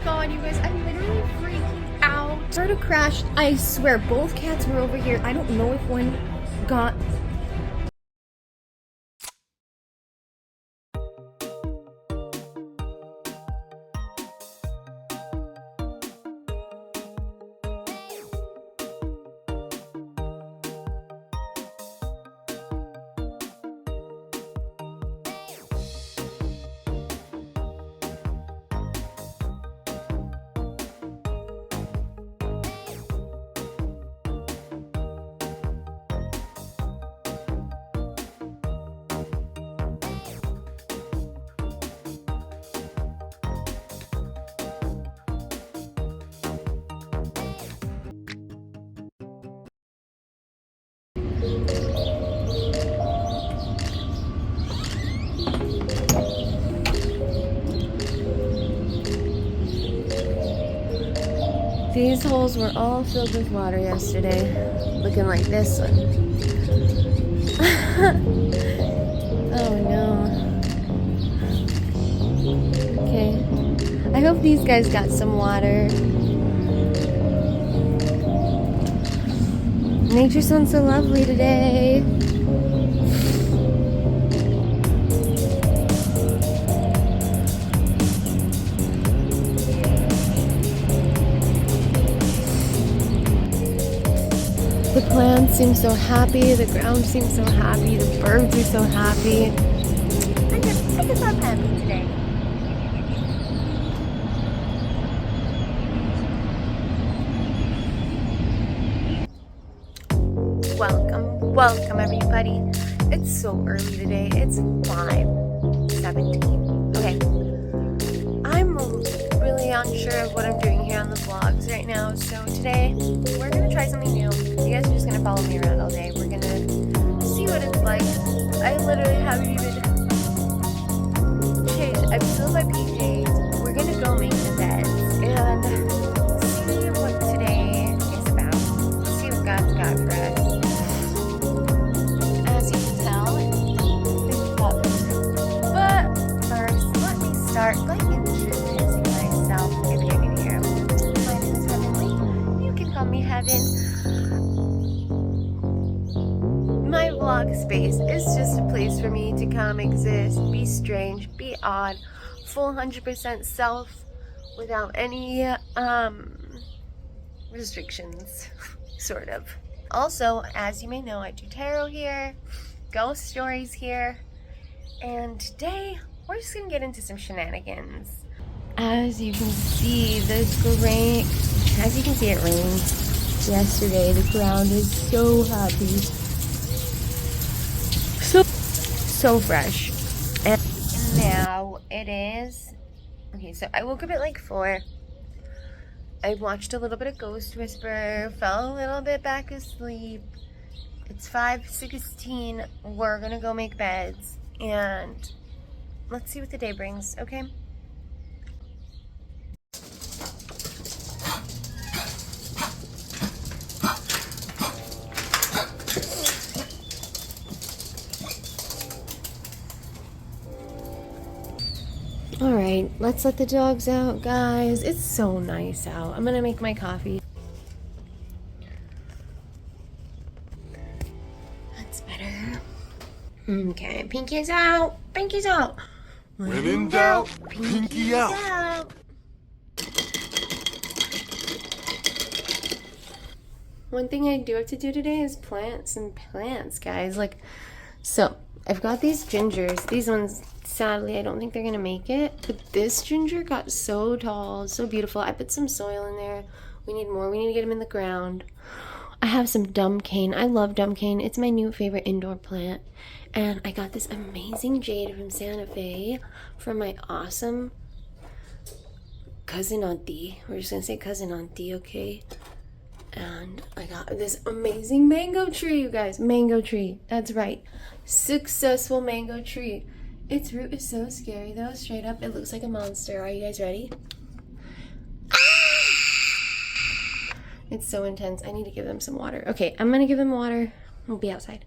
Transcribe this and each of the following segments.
god, you guys, I'm literally freaking out. Sort of crashed. I swear, both cats were over here. I don't know if one got... These holes were all filled with water yesterday, looking like this one. Oh no. Okay. I hope these guys got some water. Nature sounds so lovely today. The plants seem so happy, the ground seems so happy, the birds are so happy. I guess I'm happy today. Welcome everybody. It's so early today. It's 5:17. Okay. I'm really unsure of what I'm doing here on the vlogs right now, so today we're gonna try something new. You guys are just gonna follow me around all day. We're gonna see what it's like. I literally haven't even changed. I'm still in my PJs. We're gonna go make the beds and see what today is about. See what God's got for us. As you can tell, we've got this. But first, let me start by introducing myself. If you're new here, my name is Heavenly. You can call me Heaven. My vlog space is just a place for me to come, exist, be strange, be odd, full 100% self without any restrictions, sort of. Also, as you may know, I do tarot here, ghost stories here, and today we're just gonna get into some shenanigans. As you can see, it rained yesterday. The ground is so happy. So fresh. And now it is, okay, so I woke up at like 4. I watched a little bit of Ghost Whisperer, fell a little bit back asleep. It's 5:16. We're gonna go make beds and let's see what the day brings, okay? Alright, let's let the dogs out, guys. It's so nice out. I'm gonna make my coffee. That's better. Okay, pinky's out. Pinky's out. When in doubt, pinky out. One thing I do have to do today is plant some plants, guys. Like, so I've got these gingers. These ones, sadly, I don't think they're gonna make it. But this ginger got so tall, so beautiful. I put some soil in there. We need more. We need to get them in the ground. I have some dumb cane. I love dumb cane. It's my new favorite indoor plant. And I got this amazing jade from Santa Fe from my awesome cousin auntie. We're just gonna say cousin auntie, okay? And I got this amazing mango tree, you guys. Mango tree. That's right. Successful mango tree. Its root is so scary though. Straight up, it looks like a monster. Are you guys ready? It's so intense. I need to give them some water. Okay, I'm gonna give them water. We'll be outside.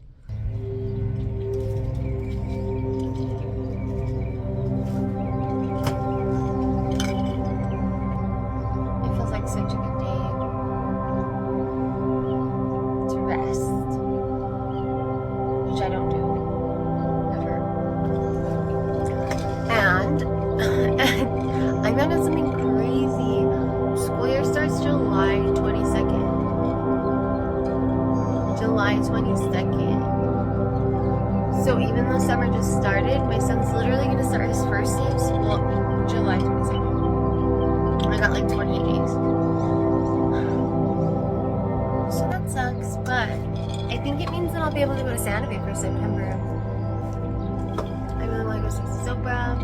I found out something crazy. School year starts July 22nd. July 22nd. So even though summer just started, my son's literally going to start his first day of school July 22nd. I got like 28 days. So that sucks, but I think it means that I'll be able to go to Santa Fe for September. I really want to go see Sopra.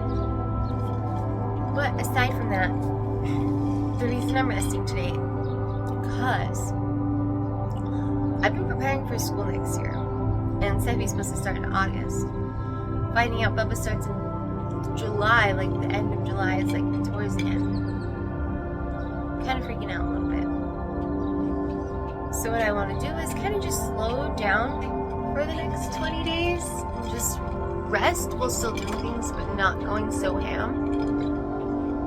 But aside from that, the reason I'm resting today, because I've been preparing for school next year, and Seffi's supposed to start in August. Finding out Bubba starts in July, like the end of July, it's like towards the end. Kind of freaking out a little bit. So what I want to do is kind of just slow down for the next 20 days and just rest while still doing things, but not going so ham.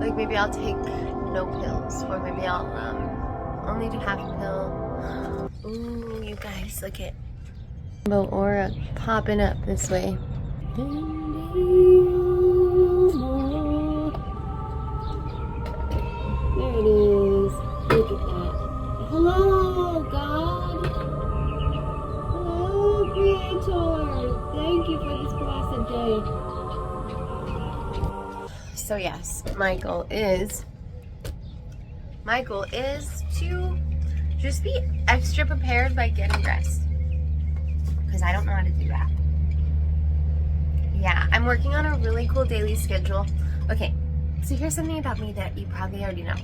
Like maybe I'll take no pills, or maybe I'll only do half a pill. Ooh, you guys, look at Rainbow Aura popping up this way. There it is. Look at that. Hello, God. Hello, Creator. Thank you for this blessed day. So yes, my goal is to just be extra prepared by getting rest, because I don't know how to do that. Yeah, I'm working on a really cool daily schedule. Okay, so here's something about me that you probably already know.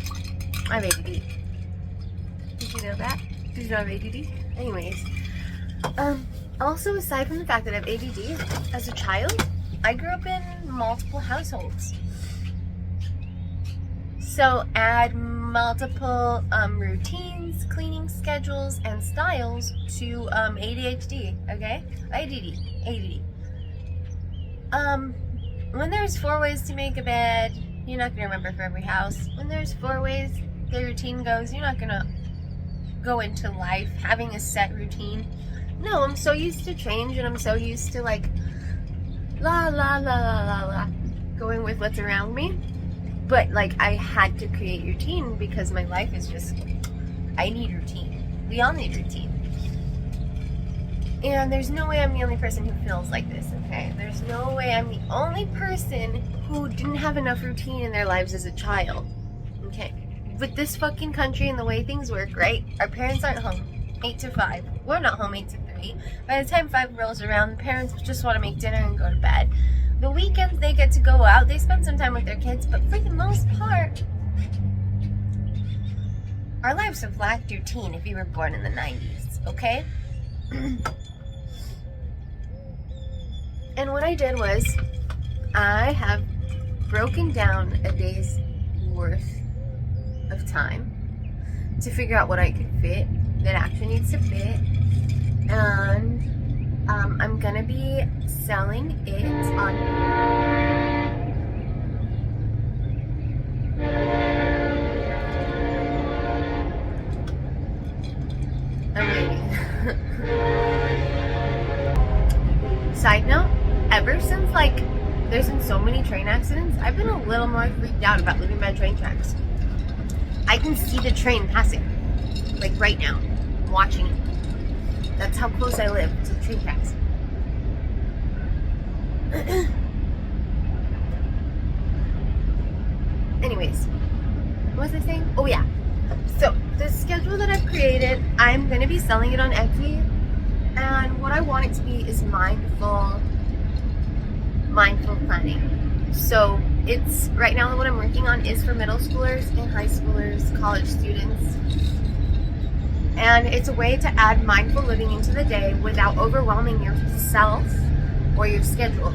I have ADD. Did you know that? Did you know I have ADD? Anyways, also aside from the fact that I have ADD, as a child, I grew up in multiple households. So add multiple routines, cleaning schedules, and styles to ADHD, okay? ADD. When there's 4 ways to make a bed, you're not going to remember for every house. When there's 4 ways the routine goes, you're not going to go into life having a set routine. No, I'm so used to change, and I'm so used to like going with what's around me. But like I had to create routine because my life is just, I need routine. We all need routine. And there's no way I'm the only person who feels like this, okay? There's no way I'm the only person who didn't have enough routine in their lives as a child, okay? With this fucking country and the way things work, right? Our parents aren't home 8 to 5. We're not home 8 to 3. By the time 5 rolls around, the parents just want to make dinner and go to bed. The weekends they get to go out, they spend some time with their kids, but for the most part, our lives have lacked routine if you were born in the 90s, okay? And what I did was, I have broken down a day's worth of time to figure out what I could fit, that actually needs to fit, and I'm gonna be selling it on Side note, ever since like there's been so many train accidents, I've been a little more freaked out about living by train tracks. I can see the train passing, like right now, I'm watching it. That's how close I live to the train tracks. Anyways, what was I saying? Oh yeah. So the schedule that I've created, I'm going to be selling it on Etsy. And what I want it to be is mindful planning. So it's, right now what I'm working on is for middle schoolers and high schoolers, college students. And it's a way to add mindful living into the day without overwhelming yourself or your schedule.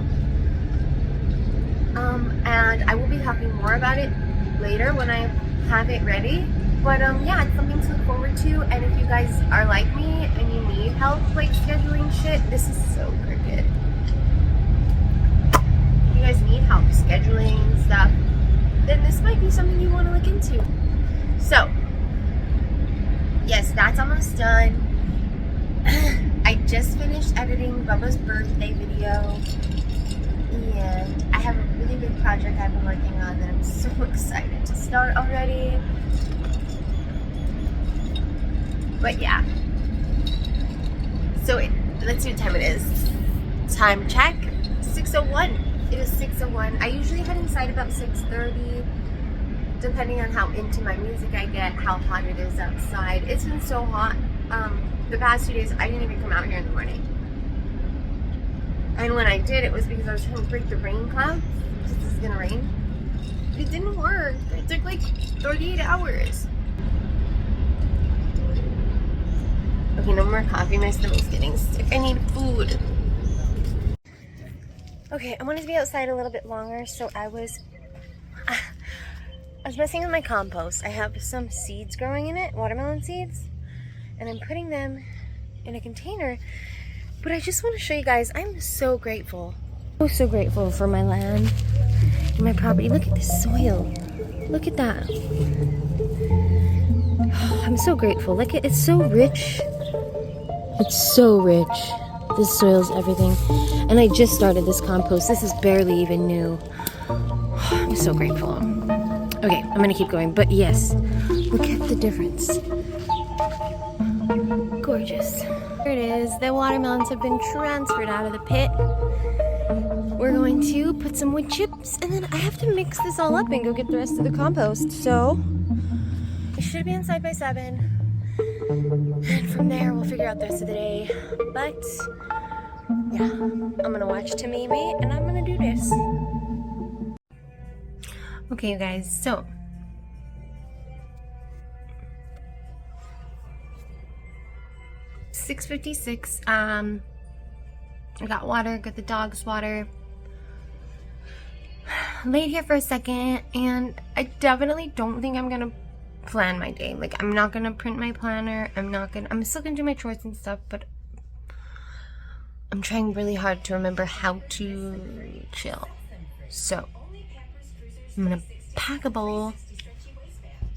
And I will be talking more about it later when I have it ready. But yeah, it's something to look forward to. And if you guys are like me and you need help like scheduling shit, this is so crooked. If you guys need help scheduling stuff, then this might be something you want to look into. So yes, that's almost done. I just finished editing Bubba's birthday video. and I have a really big project I've been working on that I'm so excited to start already. But yeah. So let's see what time it is. Time check. 6:01. It is 6:01. I usually head inside about 6:30, depending on how into my music I get, how hot it is outside. It's been so hot. The past 2 days, I didn't even come out here in the morning. And when I did, it was because I was trying to break the rain cloud. Because this is gonna rain. It didn't work. It took like 38 hours. Okay, no more coffee. My stomach's getting sick. I need food. Okay, I wanted to be outside a little bit longer, so I was messing with my compost. I have some seeds growing in it, watermelon seeds, and I'm putting them in a container. But I just want to show you guys, I'm so grateful. So grateful for my land and my property. Look at this soil. Look at that. I'm so grateful. Look at, it's so rich. It's so rich. This soil's everything. And I just started this compost. This is barely even new. I'm so grateful. Okay, I'm gonna keep going. But yes, look at the difference. Gorgeous. Here it is. The watermelons have been transferred out of the pit. We're going to put some wood chips, and then I have to mix this all up and go get the rest of the compost. So it should be inside by 7. And from there, we'll figure out the rest of the day. But yeah, I'm gonna watch Tamimi, and I'm gonna do this. Okay, you guys, so $6:56. I got water, got the dogs water. Laid here for a second, and I definitely don't think I'm gonna plan my day. Like, I'm not gonna print my planner. I'm still gonna do my chores and stuff, but I'm trying really hard to remember how to chill. So I'm gonna pack a bowl.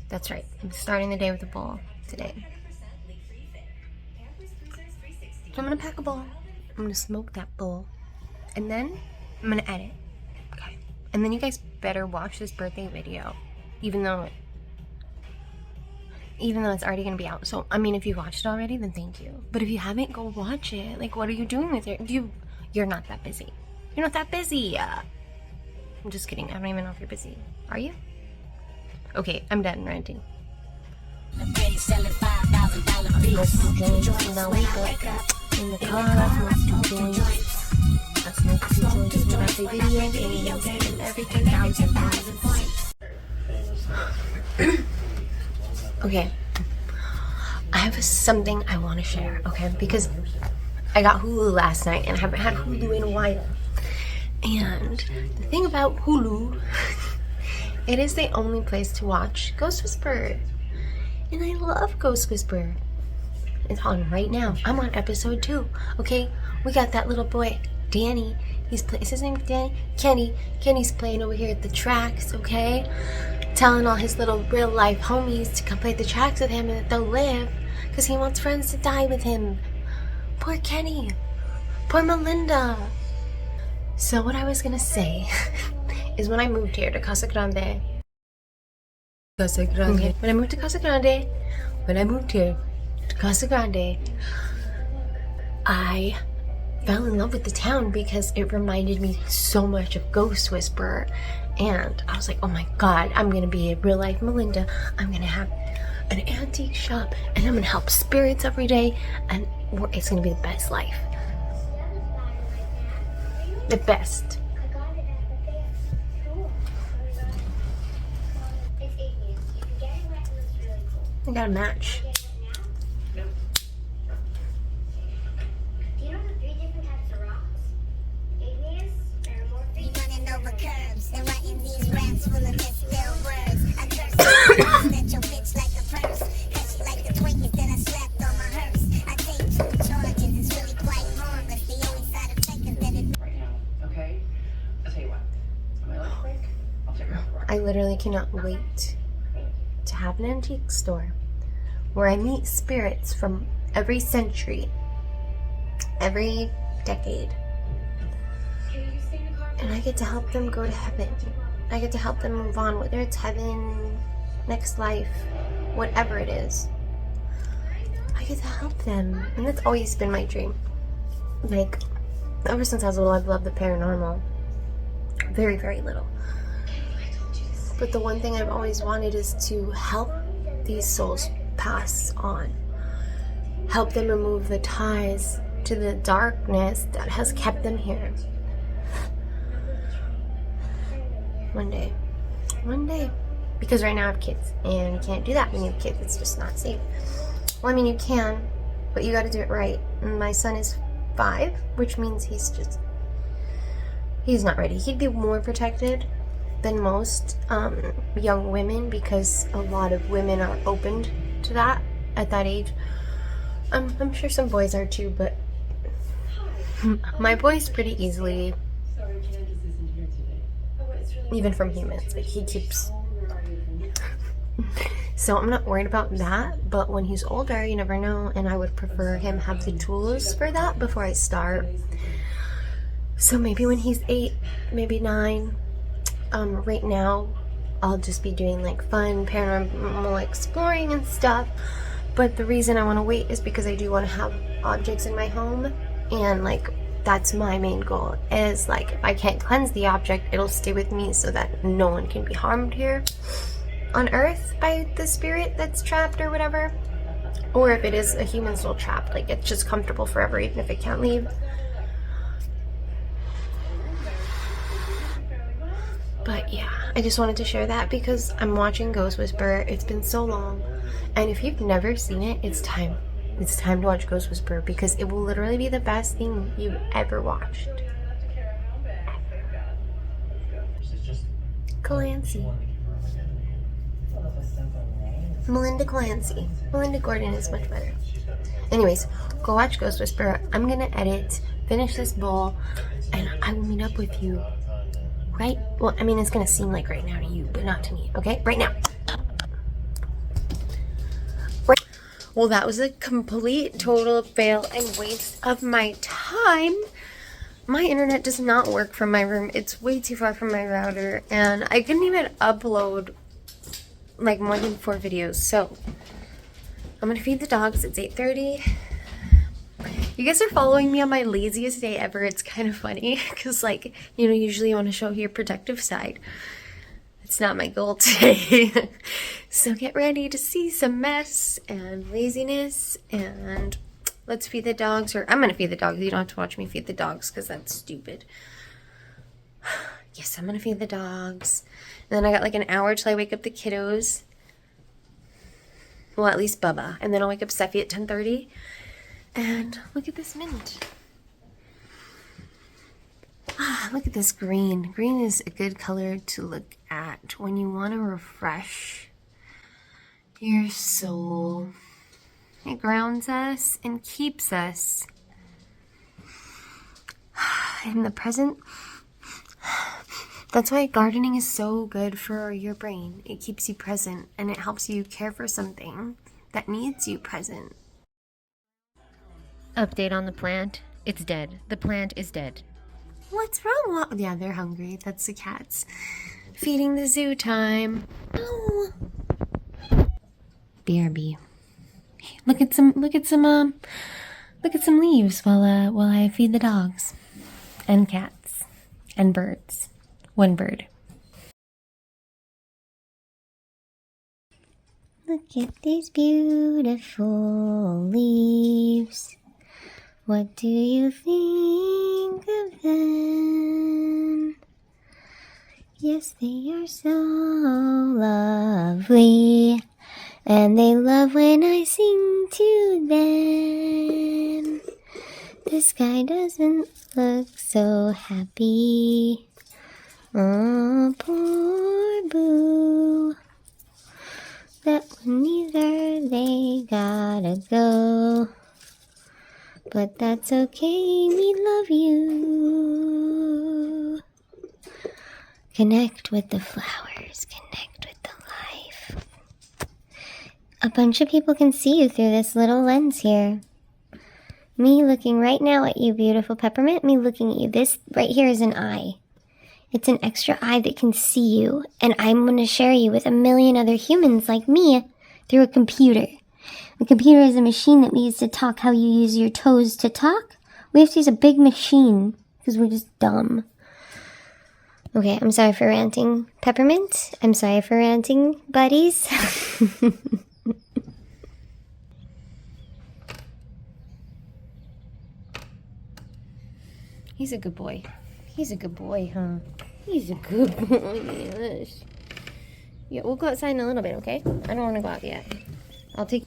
That's right, I'm starting the day with a bowl today. So I'm gonna pack a bowl. I'm gonna smoke that bowl, and then I'm gonna edit. Okay, and then you guys better watch this birthday video, even though it's already gonna be out. So I mean, if you watched it already, then thank you. But if you haven't, go watch it. Like, what are you doing with it? You're not that busy. You're not that busy. I'm just kidding. I don't even know if you're busy. Are you? Okay, I'm done ranting. I smoked 2 joints and I wake up in the car. I smoked 2 joints. I smoked 2 joints when I say video games and everything. Okay, I have something I want to share, okay? Because I got Hulu last night and I haven't had Hulu in a while. And the thing about Hulu, it is the only place to watch Ghost Whisperer. And I love Ghost Whisperer. It's on right now. I'm on episode 2, okay? We got that little boy, Danny. Is his name Danny? Kenny. Kenny's playing over here at the tracks, okay? Telling all his little real life homies to come play the tracks with him and that they'll live because he wants friends to die with him. Poor Kenny. Poor Melinda. So what I was gonna say is when I moved here to Casa Grande. Okay. When I moved here to Casa Grande, I fell in love with the town because it reminded me so much of Ghost Whisperer. And I was like, oh my god, I'm gonna be a real life Melinda. I'm gonna have an antique shop and I'm gonna help spirits every day, and it's gonna be the best life. The best. I got a match. I literally cannot wait to have an antique store where I meet spirits from every century, every decade. Can you stay in the car And I get to help them go to heaven. I get to help them move on, whether it's heaven, next life, whatever it is. I get to help them. And that's always been my dream. Like, ever since I was little, I've loved the paranormal. Very, very little. But the one thing I've always wanted is to help these souls pass on. Help them remove the ties to the darkness that has kept them here. One day. One day. Because right now I have kids, and you can't do that when you have kids. It's just not safe. Well, I mean, you can, but you gotta do it right. And my son is 5, which means he's not ready. He'd be more protected than most young women, because a lot of women are opened to that at that age. I'm sure some boys are too, but my boy's pretty easily, even from humans, like he keeps. So I'm not worried about that, but when he's older, you never know, and I would prefer him have the tools for that before I start. So maybe when he's 8, maybe 9, right now, I'll just be doing like fun paranormal exploring and stuff. But the reason I want to wait is because I do want to have objects in my home, and like that's my main goal. Is like if I can't cleanse the object, it'll stay with me so that no one can be harmed here on Earth by the spirit that's trapped or whatever. Or if it is a human soul trapped, like it's just comfortable forever, even if it can't leave. But yeah, I just wanted to share that because I'm watching Ghost Whisperer. It's been so long. And if you've never seen it, it's time. It's time to watch Ghost Whisperer because it will literally be the best thing you've ever watched. Clancy. Melinda Clancy. Melinda Gordon is much better. Anyways, go watch Ghost Whisperer. I'm gonna edit, finish this bowl, and I will meet up with you. Right? Well, I mean, it's gonna seem like right now to you, but not to me, okay? Right now. Right. Well, that was a complete, total fail and waste of my time. My internet does not work from my room. It's way too far from my router, and I couldn't even upload, like, more than 4 videos. So, I'm gonna feed the dogs. It's 8:30. You guys are following me on my laziest day ever. It's kind of funny because, like, you know, usually you want to show your protective side. It's not my goal today. So get ready to see some mess and laziness, and let's feed the dogs. Or I'm going to feed the dogs. You don't have to watch me feed the dogs because that's stupid. Yes, I'm going to feed the dogs. And then I got like an hour till I wake up the kiddos. Well, at least Bubba. And then I'll wake up Steffi at 10:30. And look at this mint. Ah, look at this green. Green is a good color to look at when you want to refresh your soul. It grounds us and keeps us in the present. That's why gardening is so good for your brain. It keeps you present and it helps you care for something that needs you present. Update on the plant. It's dead. The plant is dead. What's wrong? Yeah, they're hungry. That's the cats. Feeding the zoo time. Oh. BRB. Look at some leaves while I feed the dogs and cats and birds. One bird. Look at these beautiful leaves. What do you think of them? Yes, they are so lovely, and they love when I sing to them. The sky doesn't look so happy. Oh, poor boo. That one neither, they gotta go. But that's okay, we love you. Connect with the flowers, connect with the life. A bunch of people can see you through this little lens here. Me looking right now at you, beautiful peppermint. Me looking at you. This right here is an eye. It's an extra eye that can see you, and I'm going to share you with a million other humans like me through a computer. A computer is a machine that we use to talk how you use your toes to talk. We have to use a big machine because we're just dumb. Okay, I'm sorry for ranting, Peppermint. I'm sorry for ranting, buddies. He's a good boy. He's a good boy, huh? He's a good boy. Yes. Yeah, we'll go outside in a little bit, okay? I don't want to go out yet. I'll take...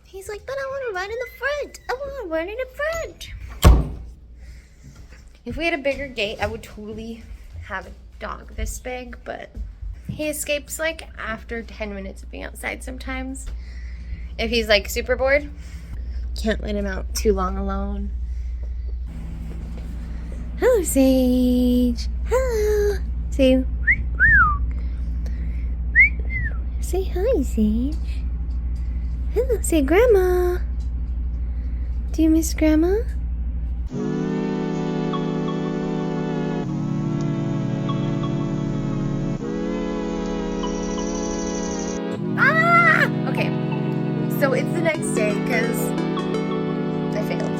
He's like, but I want to run in the front. I want to run in the front. If we had a bigger gate, I would totally have a dog this big, but he escapes like after 10 minutes of being outside sometimes. If he's like super bored, can't let him out too long alone. Hello, Sage. Hello. Say hi, Sage. Hello. Say Grandma. Do you miss Grandma? Okay, so it's the next day because I failed.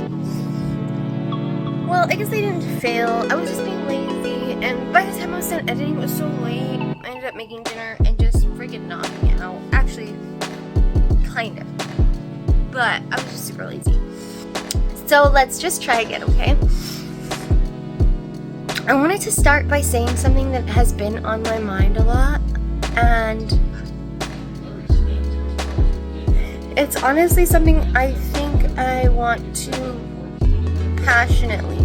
Well, I guess I didn't fail. I was just being lazy, and by the time I was done editing, it was so late. I ended up making dinner and just freaking knocking it out. Actually, kind of. But I was just super lazy. So let's just try again, okay? I wanted to start by saying something that has been on my mind a lot, and it's honestly something I think I want to passionately.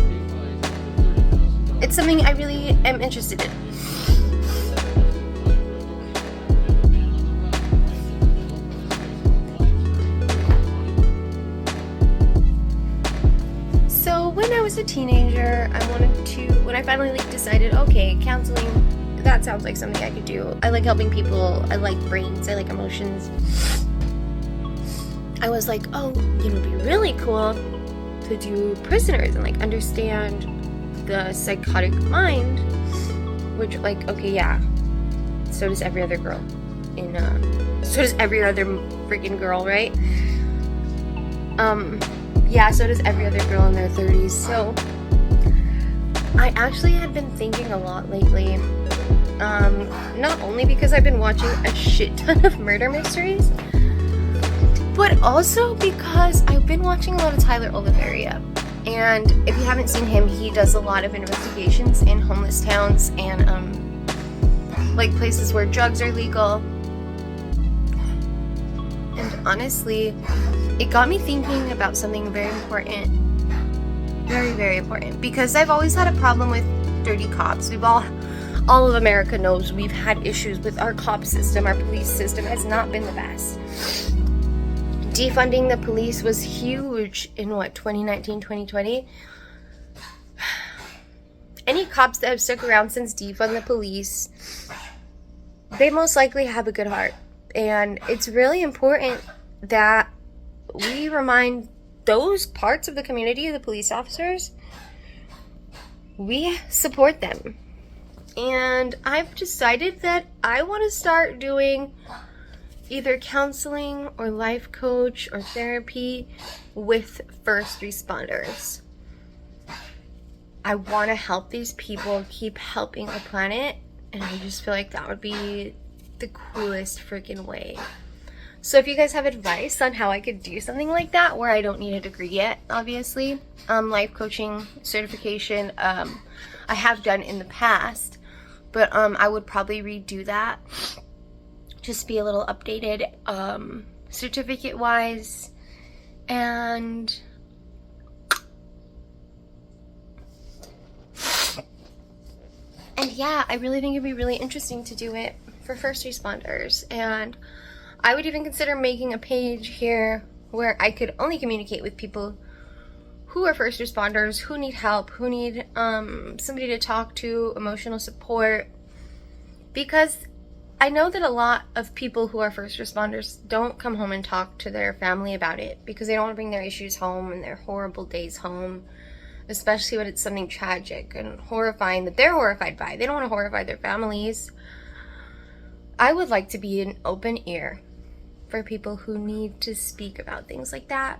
It's something I really am interested in. So when I was a teenager, when I finally decided, okay, counseling, that sounds like something I could do. I like helping people, I like brains, I like emotions. I was like, oh, it'd be really cool to do prisoners and like understand the psychotic mind, which like, okay, yeah, so does every other girl so does every other freaking girl, right? Yeah, so does every other girl in their 30s. So I actually had been thinking a lot lately, not only because I've been watching a shit ton of murder mysteries, but also because I've been watching a lot of Tyler Oliveira. And if you haven't seen him, he does a lot of investigations in homeless towns and like places where drugs are legal. And honestly, it got me thinking about something very important. Very, very important. Because I've always had a problem with dirty cops. All of America knows we've had issues with our cop system. Our police system has not been the best. Defunding the police was huge in 2019, 2020. Any cops that have stuck around since defund the police, they most likely have a good heart. And it's really important that we remind those parts of the community, the police officers, we support them. And I've decided that I want to start doing either counseling or life coach or therapy with first responders. I want to help these people keep helping our planet, and I just feel like that would be the coolest freaking way. So if you guys have advice on how I could do something like that, where I don't need a degree yet, obviously, life coaching certification, I have done in the past, but I would probably redo that. Just be a little updated certificate wise, and yeah, I really think it'd be really interesting to do it for first responders. And I would even consider making a page here where I could only communicate with people who are first responders, who need help, who need somebody to talk to, emotional support, because I know that a lot of people who are first responders don't come home and talk to their family about it because they don't want to bring their issues home and their horrible days home. especially when it's something tragic and horrifying that they're horrified by. They don't want to horrify their families. I would like to be an open ear for people who need to speak about things like that,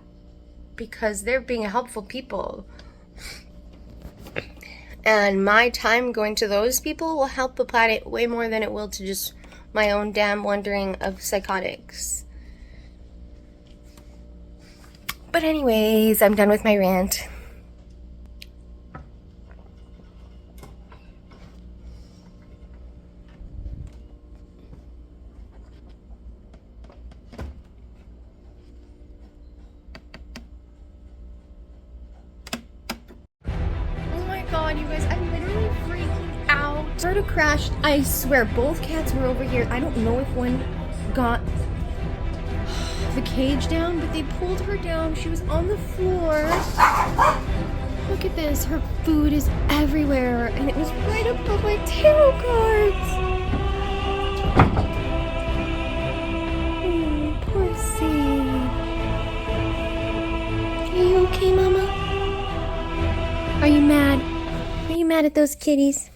because they're being helpful people. And my time going to those people will help the planet way more than it will to just my own damn wondering of psychotics. But anyways, I'm done with my rant. God, you guys, I'm literally freaking out. Sort of crashed. I swear, both cats were over here. I don't know if one got the cage down, but they pulled her down. She was on the floor. Look at this. Her food is everywhere, and it was right above my tarot cards. Oh, poor Sadie. Are you okay, Mama? Are you mad? Are you mad at those kitties?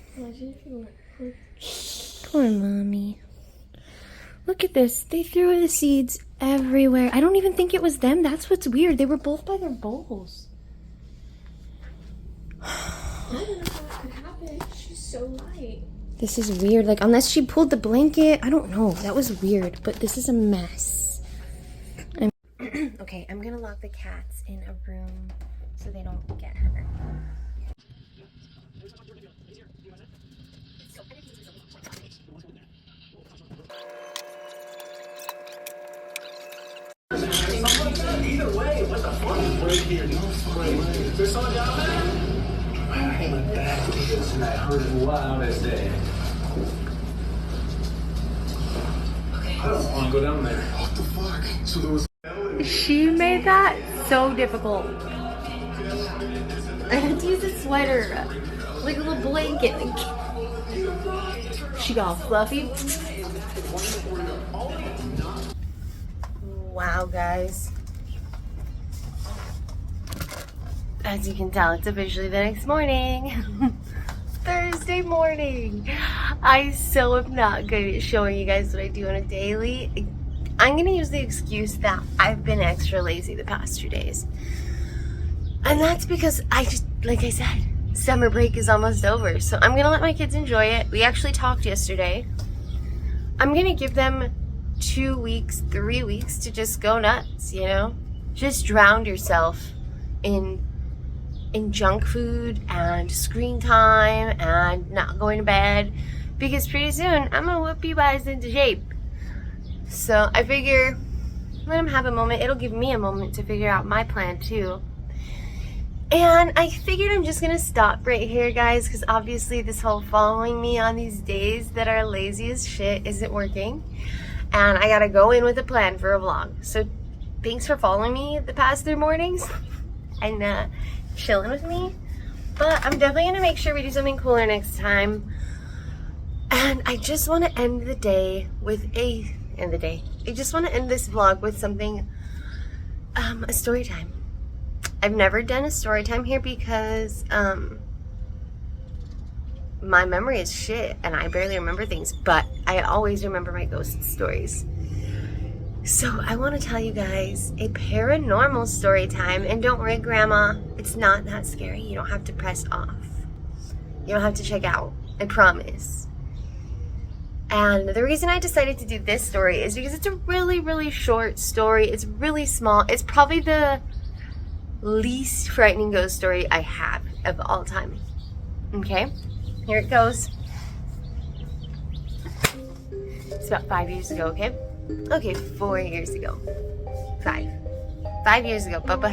Poor mommy. Look at this. They threw the seeds everywhere. I don't even think it was them. That's what's weird. They were both by their bowls. I don't know how that could happen. She's so light. This is weird. Like, unless she pulled the blanket. I don't know. That was weird. But this is a mess. Okay, I'm gonna lock the cats in a room so they don't get hurt. Either way, what the fuck? Right here, no fucking way. Is there someone down there? Man, I hate my back because I heard it loud as day. I don't want to go down there. What the fuck? So there was. She made that so difficult. I had to use a sweater, like a little blanket. She got all fluffy. Wow, guys. As you can tell, it's officially the next morning. Thursday morning. I so am not good at showing you guys what I do on a daily. I'm gonna use the excuse that I've been extra lazy the past 2 days. And that's because like I said, summer break is almost over. So I'm gonna let my kids enjoy it. We actually talked yesterday. I'm gonna give them 2 weeks, 3 weeks to just go nuts, you know? Just drown yourself in junk food and screen time and not going to bed, because pretty soon I'm gonna whip you guys into shape. So I figure let them have a moment. It'll give me a moment to figure out my plan too. And I figured I'm just gonna stop right here, guys, because obviously this whole following me on these days that are lazy as shit isn't working. And I gotta go in with a plan for a vlog. So thanks for following me the past 3 mornings and chilling with me. But I'm definitely gonna make sure we do something cooler next time. And I just want to end the day with I just want to end this vlog with something, a story time. I've never done a story time here because my memory is shit and I barely remember things, but I always remember my ghost stories. So I want to tell you guys a paranormal story time, and don't worry, Grandma, it's not that scary. You don't have to press off. You don't have to check out, I promise. And the reason I decided to do this story is because it's a really, really short story. It's really small. It's probably the least frightening ghost story I have of all time. Okay, here it goes. It's about 5 years ago, okay? Okay, 4 years ago. 5 years ago. Bubba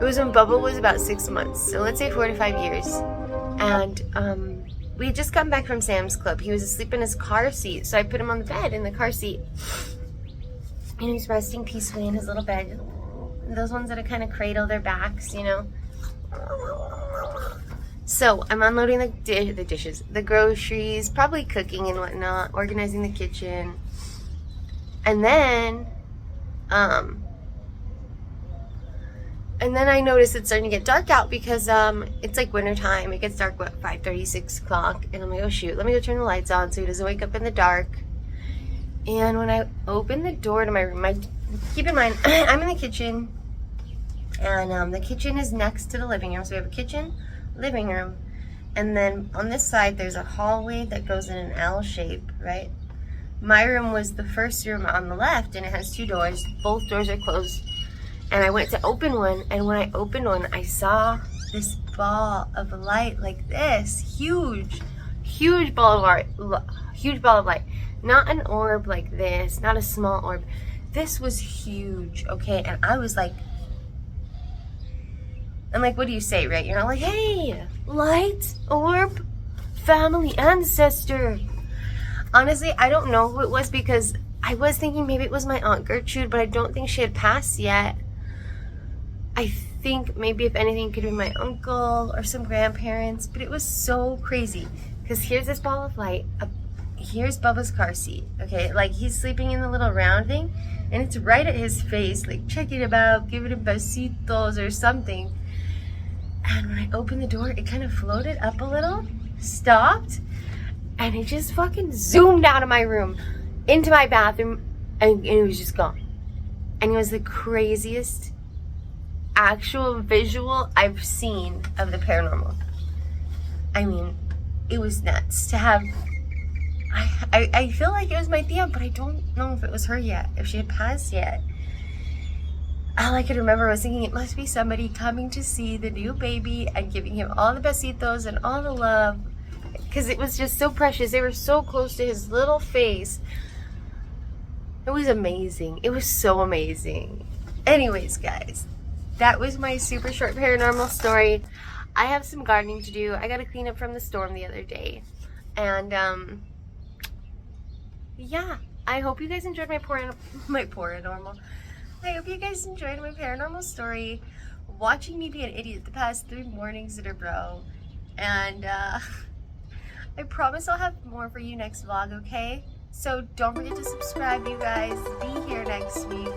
it was when Bubba was about 6 months. So let's say 4 to 5 years. And we had just gotten back from Sam's Club. He was asleep in his car seat, so I put him on the bed in the car seat. And he was resting peacefully in his little bed. Those ones that kind of cradle their backs, you know. So I'm unloading the dishes, the groceries, probably cooking and whatnot, organizing the kitchen. And then And then I noticed it's starting to get dark out because it's like winter time. It gets dark, what, 5:30, 6 o'clock. And I'm like, oh shoot, let me go turn the lights on so he doesn't wake up in the dark. And when I opened the door to my room, keep in mind, I'm in the kitchen. And the kitchen is next to the living room. So we have a kitchen, living room. And then on this side, there's a hallway that goes in an L shape, right? My room was the first room on the left, and it has 2 doors. Both doors are closed. And I went to open one, and when I opened one, I saw this ball of light like this. Huge ball of light. Huge ball of light. Not an orb like this, not a small orb. This was huge, okay? And I was like, what do you say, right? You're not like, hey, light, orb, family, ancestor. Honestly, I don't know who it was because I was thinking maybe it was my Aunt Gertrude, but I don't think she had passed yet. I think maybe if anything it could be my uncle or some grandparents, but it was so crazy because here's this ball of light. Here's Bubba's car seat, okay? Like he's sleeping in the little round thing and it's right at his face, like checking him out, giving him besitos or something. And when I opened the door, it kind of floated up a little, stopped, and it just fucking zoomed out of my room into my bathroom and it was just gone. And it was the craziest actual visual I've seen of the paranormal. I mean, it was nuts to have. I feel like it was my tia, but I don't know if it was her yet, if she had passed yet. All I could remember was thinking it must be somebody coming to see the new baby and giving him all the besitos and all the love, because it was just so precious. They were so close to his little face. It was amazing. It was so amazing. Anyways, guys, that was my super short paranormal story. I have some gardening to do. I got to clean up from the storm the other day. And, yeah, I hope you guys enjoyed my paranormal. I hope you guys enjoyed my paranormal story. Watching me be an idiot the past 3 mornings in a row. And, I promise I'll have more for you next vlog, okay? So don't forget to subscribe, you guys. Be here next week.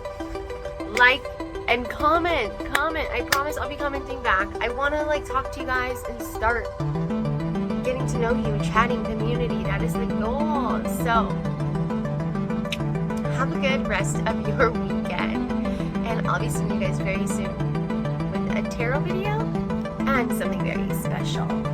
Like and comment. I promise I'll be commenting back. I want to talk to you guys and start getting to know you, chatting community. That is the goal. So have a good rest of your weekend. And I'll be seeing you guys very soon with a tarot video and something very special.